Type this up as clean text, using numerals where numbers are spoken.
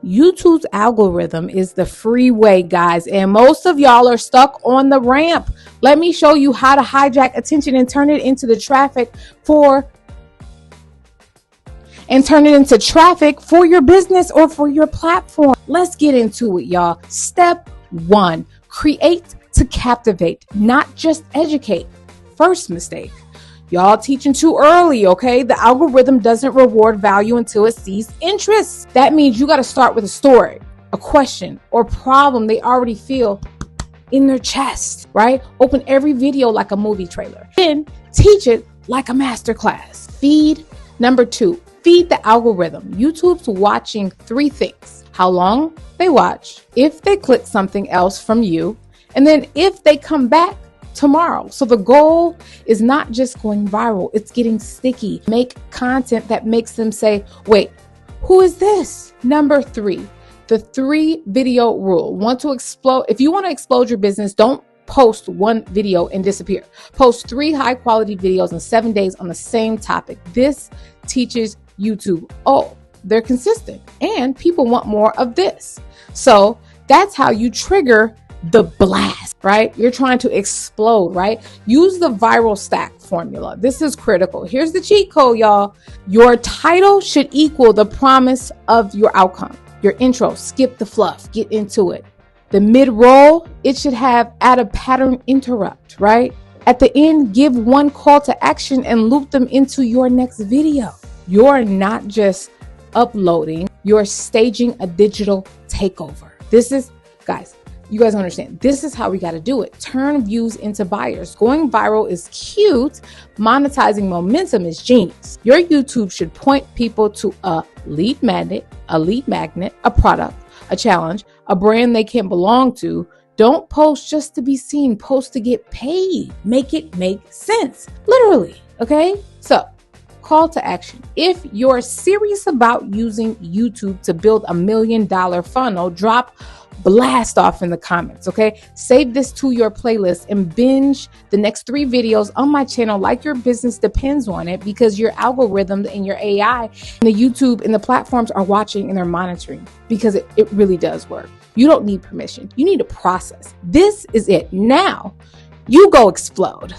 YouTube's algorithm is the freeway, guys, and most of y'all are stuck on the ramp. Let me show you how to hijack attention and turn it into traffic for your business or for your platform. Let's get into it, y'all. Step 1, create to captivate, not just educate. First mistake. Y'all teaching too early, okay? The algorithm doesn't reward value until it sees interest. That means you got to start with a story, a question, or problem they already feel in their chest, right? Open every video like a movie trailer. Then teach it like a masterclass. Number 2, feed the algorithm. YouTube's watching 3 things: how long they watch, if they click something else from you, and then if they come back tomorrow. So the goal is not just going viral, it's getting sticky. Make content that makes them say, wait, who is this? Number 3, the 3 video rule. If you want to explode your business, don't post 1 video and disappear. Post 3 high quality videos in 7 days on the same topic. This teaches YouTube, oh, they're consistent and people want more of this. So that's how you trigger the blast, right? You're trying to explode, right? Use the viral stack formula. This is critical. Here's the cheat code, y'all. Your title should equal the promise of your outcome. Your intro, skip the fluff, get into it. The mid-roll, it should add a pattern interrupt, right? At the end, give 1 call to action and loop them into your next video. You're not just uploading, you're staging a digital takeover. Guys, you guys understand, this is how we got to do it. Turn views into buyers. Going viral is cute. Monetizing momentum is genius. Your YouTube should point people to a lead magnet, a product, a challenge, a brand they can belong to. Don't post just to be seen. Post to get paid. Make it make sense. Literally. Okay? So, call to action. If you're serious about using YouTube to build $1 million funnel, drop blast off in the comments, okay? Save this to your playlist and binge the next 3 videos on my channel like your business depends on it, because your algorithm and your AI and the YouTube and the platforms are watching and they're monitoring, because it really does work. You don't need permission. You need a process. This is it. Now you go explode.